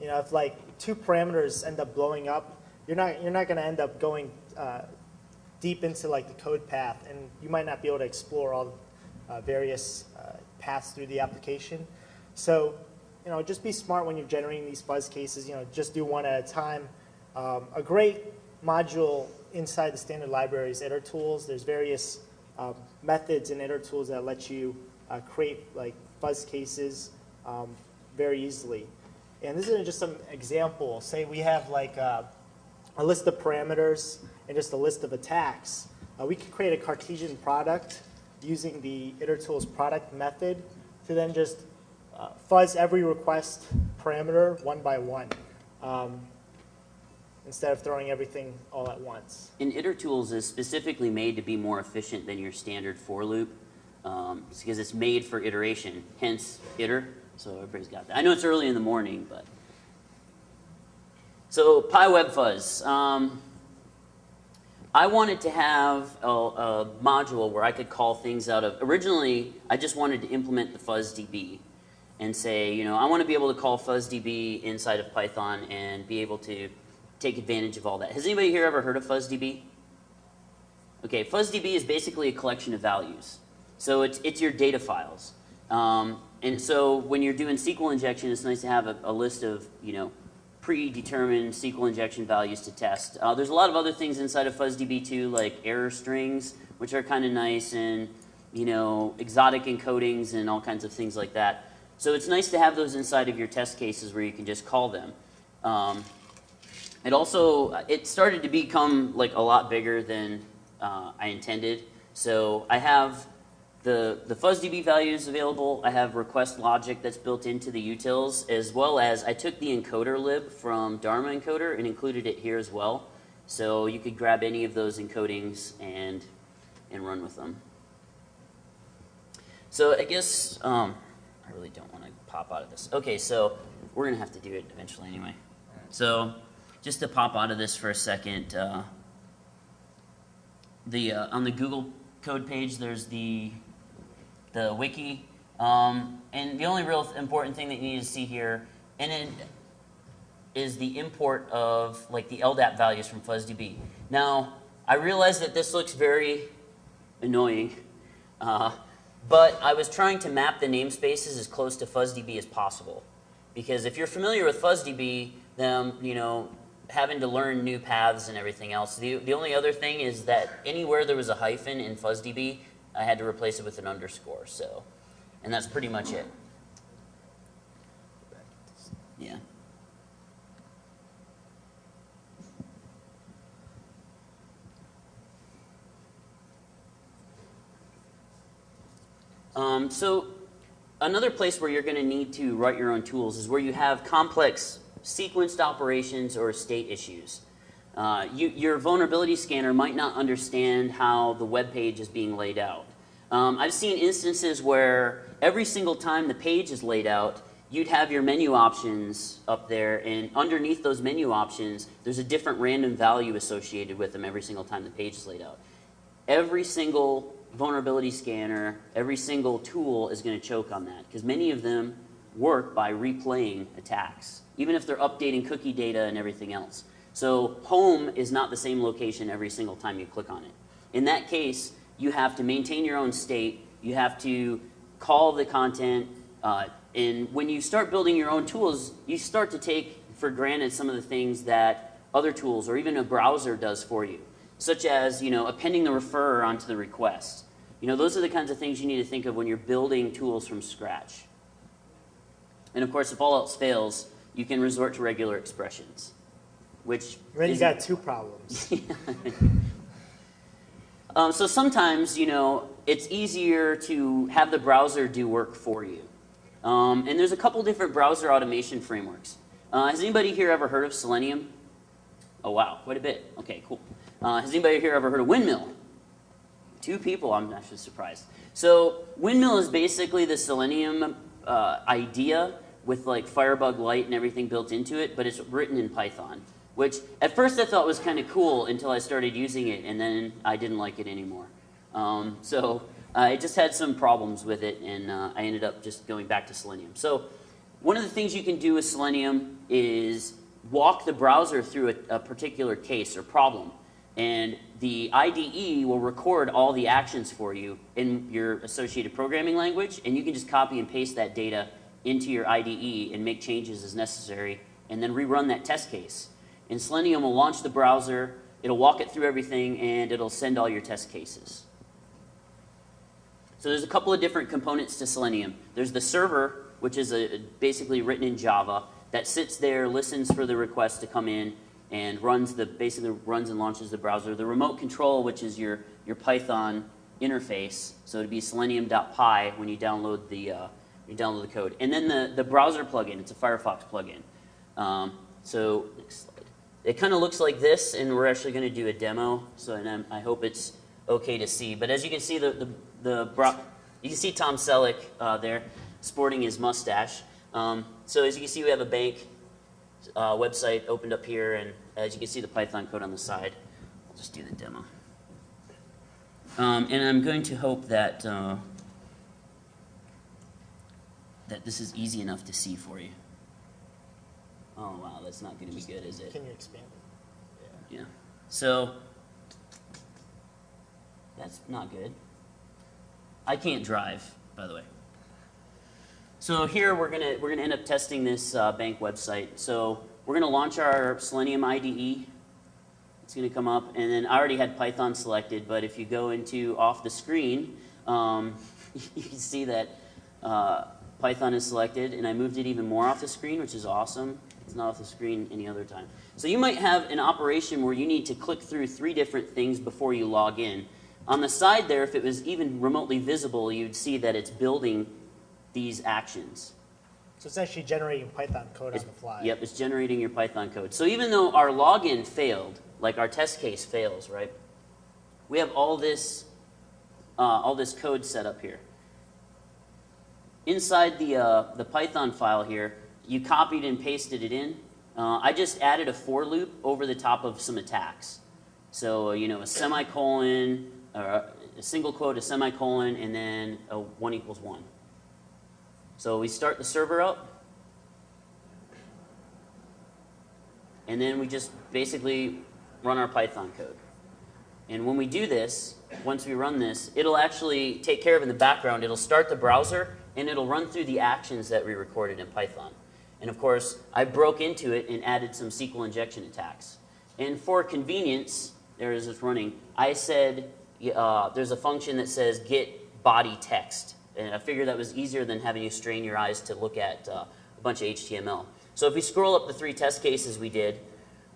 You know, if like 2 parameters end up blowing up, you're not going to end up going deep into like the code path, and you might not be able to explore all various paths through the application. So, you know, just be smart when you're generating these fuzz cases. You know, just do one at a time. A great module inside the standard library is Itertools. There's various methods in Itertools that let you create like fuzz cases very easily. And this is just some example. Say we have like a list of parameters and just a list of attacks. We could create a Cartesian product using the Itertools product method to then just fuzz every request parameter one by one, instead of throwing everything all at once. And Itertools is specifically made to be more efficient than your standard for loop, because it's made for iteration, hence iter. So everybody's got that. I know it's early in the morning, but. So PyWebFuzz. I wanted to have a module where I could call things out of, originally I just wanted to implement the FuzzDB and say, you know, I want to be able to call FuzzDB inside of Python and be able to take advantage of all that. Has anybody here ever heard of FuzzDB? Okay, FuzzDB is basically a collection of values. So it's your data files. And so when you're doing SQL injection, it's nice to have a list of, you know, predetermined SQL injection values to test. There's a lot of other things inside of FuzzDB too, like error strings, which are kind of nice, and, you know, exotic encodings and all kinds of things like that. So it's nice to have those inside of your test cases where you can just call them. It started to become like a lot bigger than I intended. So I have the FuzzDB values available. I have request logic that's built into the utils, as well as I took the encoder lib from Dharma encoder and included it here as well. So you could grab any of those encodings and run with them. So I guess I really don't want to pop out of this. Okay, so we're going to have to do it eventually anyway. So just to pop out of this for a second, on the Google code page, there's the Wiki, and the only real important thing that you need to see here is the import of like the LDAP values from FuzzDB. Now, I realize that this looks very annoying, but I was trying to map the namespaces as close to FuzzDB as possible, because if you're familiar with FuzzDB, then you know, having to learn new paths and everything else. The only other thing is that anywhere there was a hyphen in FuzzDB, I had to replace it with an underscore. So, and that's pretty much it. Yeah. So another place where you're going to need to write your own tools is where you have complex sequenced operations or state issues. Your vulnerability scanner might not understand how the web page is being laid out. I've seen instances where every single time the page is laid out, you'd have your menu options up there, and underneath those menu options, there's a different random value associated with them every single time the page is laid out. Every single vulnerability scanner, every single tool is going to choke on that, because many of them work by replaying attacks, even if they're updating cookie data and everything else. So home is not the same location every single time you click on it. In that case, you have to maintain your own state, you have to call the content, and when you start building your own tools, you start to take for granted some of the things that other tools or even a browser does for you, such as, you know, appending the referrer onto the request. You know, those are the kinds of things you need to think of when you're building tools from scratch. And of course, if all else fails, you can resort to regular expressions, which then you got 2 problems. So sometimes, you know, it's easier to have the browser do work for you. And there's a couple different browser automation frameworks. Has anybody here ever heard of Selenium? Oh, wow, quite a bit. Okay, cool. Has anybody here ever heard of Windmill? 2 people, I'm actually surprised. So Windmill is basically the Selenium idea with like Firebug Lite and everything built into it, but it's written in Python, which at first I thought was kind of cool until I started using it, and then I didn't like it anymore. I just had some problems with it, and I ended up just going back to Selenium. So one of the things you can do with Selenium is walk the browser through a particular case or problem. And the IDE will record all the actions for you in your associated programming language, and you can just copy and paste that data into your IDE and make changes as necessary, and then rerun that test case. And Selenium will launch the browser, it'll walk it through everything, and it'll send all your test cases. So there's a couple of different components to Selenium. There's the server, which is basically written in Java, that sits there, listens for the request to come in, and basically runs and launches the browser. The remote control, which is your Python interface, so it'd be selenium.py when you download the code. And then the browser plugin, it's a Firefox plugin. So next slide. It kind of looks like this, and we're actually going to do a demo. So and I hope it's okay to see. But as you can see, you can see Tom Selleck there sporting his mustache. So as you can see, we have a bank website opened up here, and as you can see the Python code on the side. I'll just do the demo. And I'm going to hope that that this is easy enough to see for you. Oh wow, that's not going to be good, is it? Can you expand it? Yeah. So that's not good. I can't drive, by the way. So here we're gonna end up testing this bank website. So we're gonna launch our Selenium IDE. It's gonna come up, and then I already had Python selected. But if you go into off the screen, you can see that Python is selected, and I moved it even more off the screen, which is awesome. It's not off the screen any other time. So you might have an operation where you need to click through 3 different things before you log in. On the side there, if it was even remotely visible, you'd see that it's building these actions. So it's actually generating Python code on the fly. Yep, it's generating your Python code. So even though our login failed, like our test case fails, right? We have all this code set up here. Inside the Python file here, you copied and pasted it in. I just added a for loop over the top of some attacks. So a semicolon, or a single quote, a semicolon, and then a 1 = 1. So we start the server up, and then we just basically run our Python code. And when we do this, once we run this, it'll actually take care of in the background. It'll start the browser, and it'll run through the actions that we recorded in Python. And of course, I broke into it and added some SQL injection attacks. And for convenience, there is this running, I said there's a function that says get body text. And I figured that was easier than having you strain your eyes to look at a bunch of HTML. So if we scroll up the 3 test cases we did,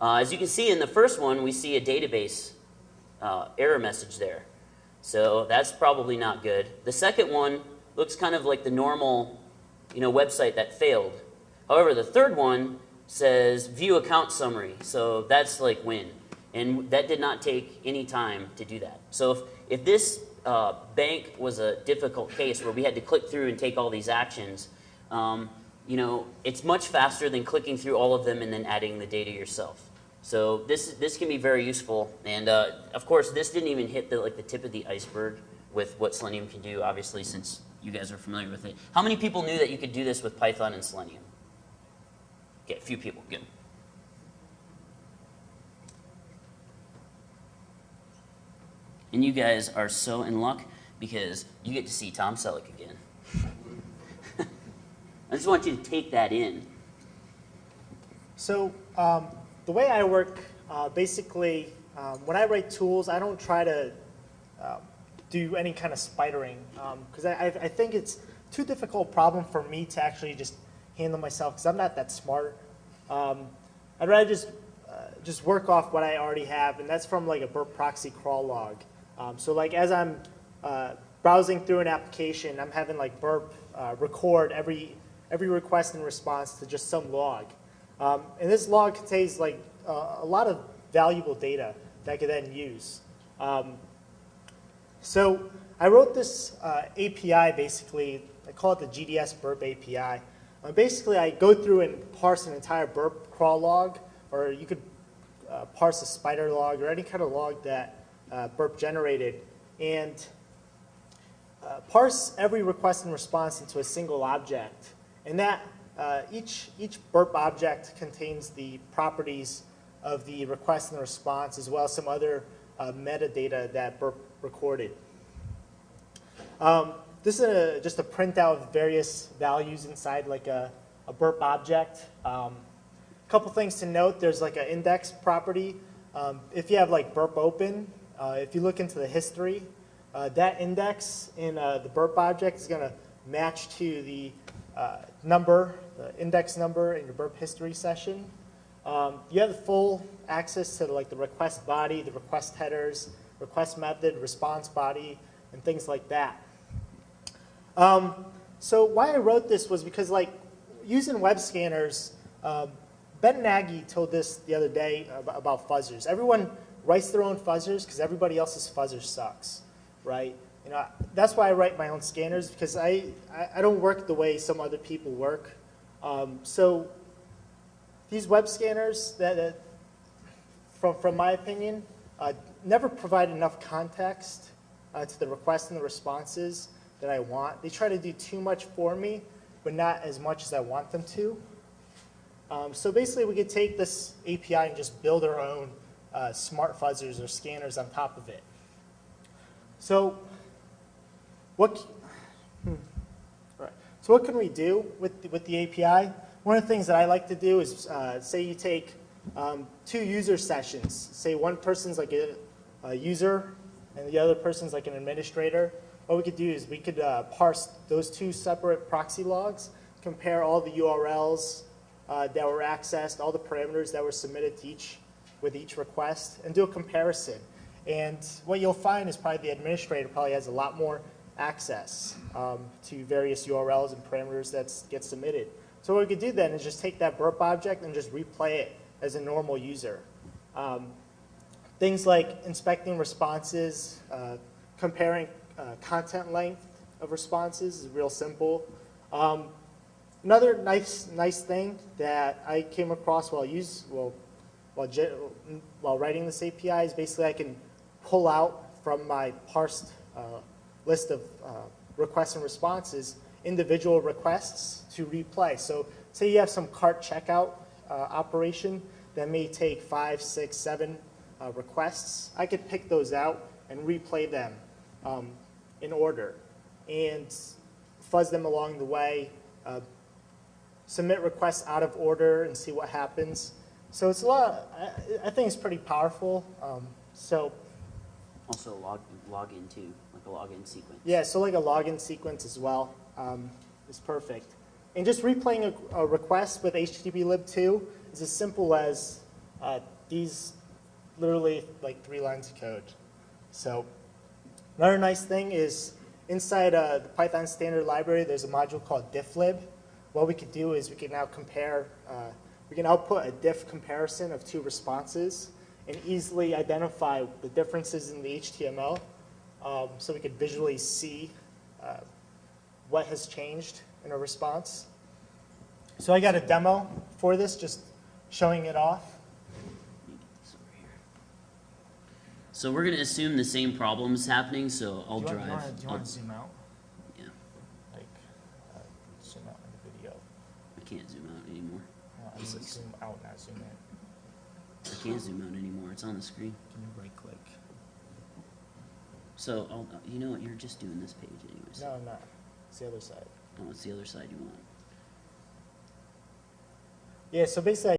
as you can see in the first one, we see a database error message there. So that's probably not good. The second one looks kind of like the normal website that failed. However, the third one says view account summary. So that's like win. And that did not take any time to do that. So if this bank was a difficult case where we had to click through and take all these actions, it's much faster than clicking through all of them and then adding the data yourself. So this can be very useful. And of course, this didn't even hit the tip of the iceberg with what Selenium can do, obviously, since you guys are familiar with it. How many people knew that you could do this with Python and Selenium? Okay, a few people. Good. And you guys are so in luck because you get to see Tom Selleck again. I just want you to take that in. So the way I work, basically, when I write tools, I don't try to do any kind of spidering because I think it's too difficult problem for me to actually just handle myself because I'm not that smart. I'd rather just work off what I already have, and that's from like a burp proxy crawl log. So like as I'm browsing through an application, I'm having like burp record every request and response to just some log. And this log contains like a lot of valuable data that I could then use. So I wrote this API basically, I call it the GDS burp API. Basically I go through and parse an entire burp crawl log, or you could parse a spider log or any kind of log that burp generated, and parse every request and response into a single object. And that each burp object contains the properties of the request and the response, as well as some other metadata that burp recorded. This is just a printout of various values inside like a burp object. A couple things to note, there's like an index property. If you have like burp open, if you look into the history, that index in the burp object is going to match to the number, the index number in your burp history session. You have full access to like the request body, the request headers, request method, response body, and things like that. So why I wrote this was because like using web scanners, Ben Nagy told this the other day about fuzzers. Everyone writes their own fuzzers because everybody else's fuzzer sucks, right? You know, that's why I write my own scanners, because I don't work the way some other people work. So these web scanners, from my opinion, never provide enough context to the requests and the responses that I want. They try to do too much for me, but not as much as I want them to. So basically, we could take this API and just build our own smart fuzzers or scanners on top of it. So what can we do with the API? One of the things that I like to do is, say you take 2 user sessions. Say one person's like a user and the other person's like an administrator. What we could do is we could parse those 2 separate proxy logs, compare all the URLs that were accessed, all the parameters that were submitted to with each request, and do a comparison. And what you'll find is probably the administrator probably has a lot more access to various URLs and parameters that get submitted. So what we could do then is just take that burp object and just replay it as a normal user. Things like inspecting responses, comparing content length of responses is real simple. Another nice thing that I came across while writing this API is basically I can pull out from my parsed list of requests and responses individual requests to replay. So say you have some cart checkout operation that may take 5, 6, 7 requests. I could pick those out and replay them in order and fuzz them along the way, submit requests out of order and see what happens. So it's a lot, I think it's pretty powerful. Also login too, like a login sequence. Yeah, so like a login sequence as well is perfect. And just replaying a request with HTTP lib 2 is as simple as these literally like 3 lines of code. So another nice thing is inside the Python standard library, there's a module called Difflib. What we could do is we can now compare, we can output a diff comparison of 2 responses and easily identify the differences in the HTML so we could visually see what has changed in a response. So I got a demo for this, just showing it off. So we're going to assume the same problem is happening, so I'll drive. Do you want to zoom out? Yeah. Like, zoom out in the video. I can't zoom out anymore. No, I mean zoom out, not zoom in. I can't zoom out anymore. It's on the screen. Can you right click? So, you know what? You're just doing this page anyways. No, I'm not. It's the other side. Oh, it's the other side you want. Yeah, so basically